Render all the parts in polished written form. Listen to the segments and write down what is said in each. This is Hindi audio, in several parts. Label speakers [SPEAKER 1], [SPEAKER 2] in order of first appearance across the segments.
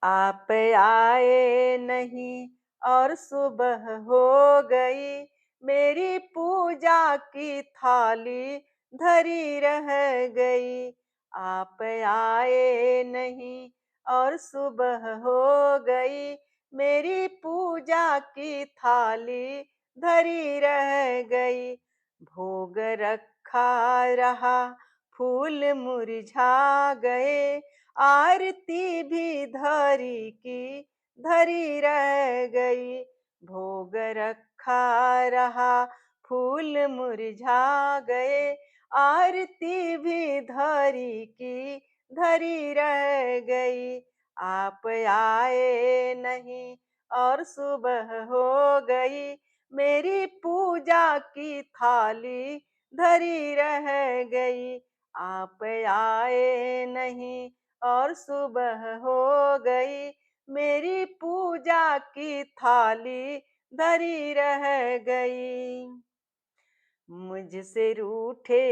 [SPEAKER 1] आप आए नहीं और सुबह हो गई, मेरी पूजा की थाली धरी रह गई। आप आए नहीं और सुबह हो गई, मेरी पूजा की थाली धरी रह गई। भोग रखा रहा, फूल मुरझा गए, आरती भी धरी की धरी रह गई। भोग रखा रहा, फूल मुरझा गए, आरती भी धरी की धरी रह गई। आप आए नहीं और सुबह हो गई, मेरी पूजा की थाली धरी रह गई। आप आए नहीं और सुबह हो गई, मेरी पूजा की थाली धरी रह गई। मुझसे रूठे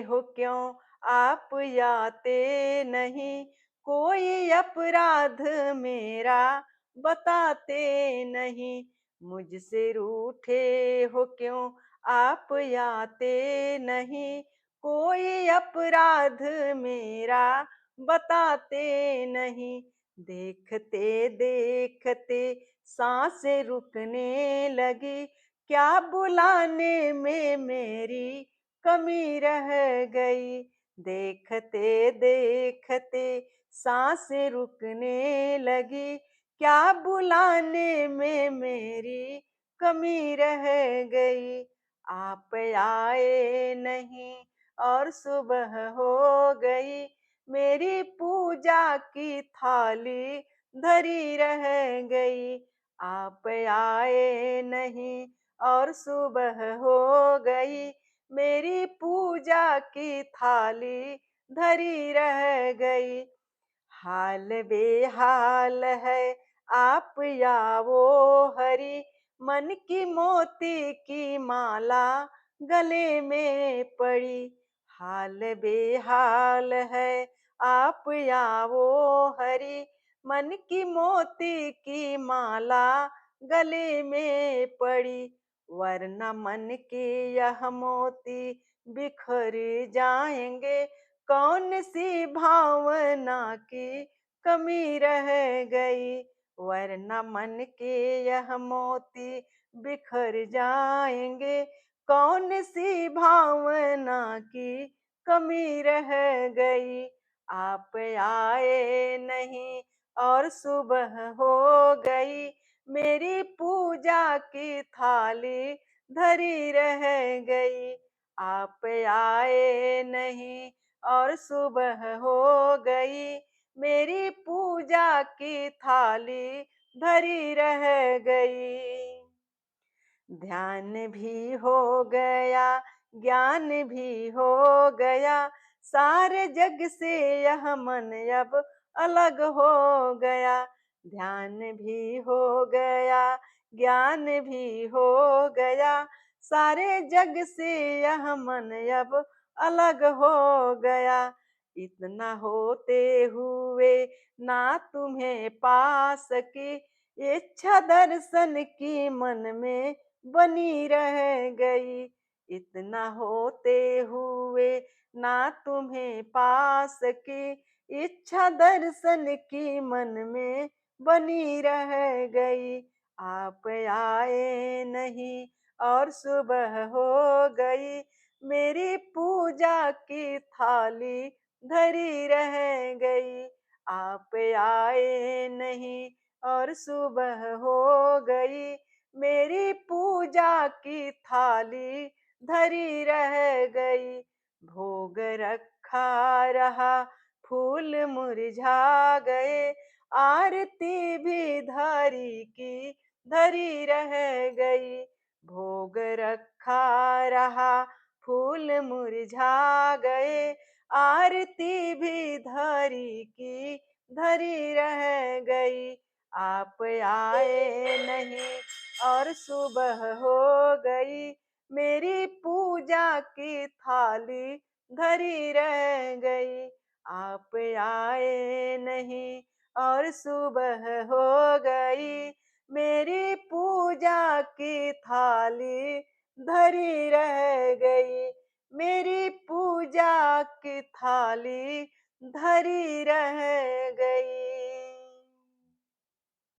[SPEAKER 1] हो क्यों आप आते नहीं, कोई अपराध मेरा बताते नहीं। मुझसे रूठे हो क्यों आप आते नहीं, कोई अपराध मेरा बताते नहीं। देखते देखते सांसें रुकने लगी, क्या बुलाने में मेरी कमी रह गई। देखते देखते सांसें रुकने लगी, क्या बुलाने में मेरी कमी रह गई। आप आए नहीं और सुबह हो गई, मेरी पूजा की थाली धरी रह गई। आप आए नहीं और सुबह हो गई, मेरी पूजा की थाली धरी रह गई। हाल बेहाल है आप आओ हरि, मन की मोती की माला गले में पड़ी। हाल बेहाल है आप आओ हरि, मन की मोती की माला गले में पड़ी। वरना मन के यह मोती बिखर जाएंगे, कौन सी भावना की कमी रह गई। वरना मन के यह मोती बिखर जाएंगे, कौन सी भावना की कमी रह गई। आप आए नहीं और सुबह हो गई, मेरी पूजा की थाली धरी रह गई। आप आए नहीं और सुबह हो गई, मेरी पूजा की थाली धरी रह गई। ध्यान भी हो गया, ज्ञान भी हो गया, सारे जग से यह मन अब अलग हो गया। ध्यान भी हो गया, ज्ञान भी हो गया, सारे जग से यह मन अब अलग हो गया। इतना होते हुए ना तुम्हें पा सकी, इच्छा दर्शन की मन में बनी रह गई। इतना होते हुए ना तुम्हें पा सकी, इच्छा दर्शन की मन में बनी रह गई। आप आए नहीं और सुबह हो गई, मेरी पूजा की थाली धरी रह गई। आप आए नहीं और सुबह हो गई, मेरी पूजा की थाली धरी रह गई। भोग रखा रहा, फूल मुरझा गए, आरती भी धरी की धरी रह गई। भोग रखा रहा, फूल मुरझा गए, आरती भी धरी की धरी रह गई। आप आए नहीं और सुबह हो गई, मेरी पूजा की थाली धरी रह गई। आप आए नहीं और सुबह हो गई, मेरी पूजा की थाली धरी रह गई, मेरी पूजा की थाली धरी रह गई।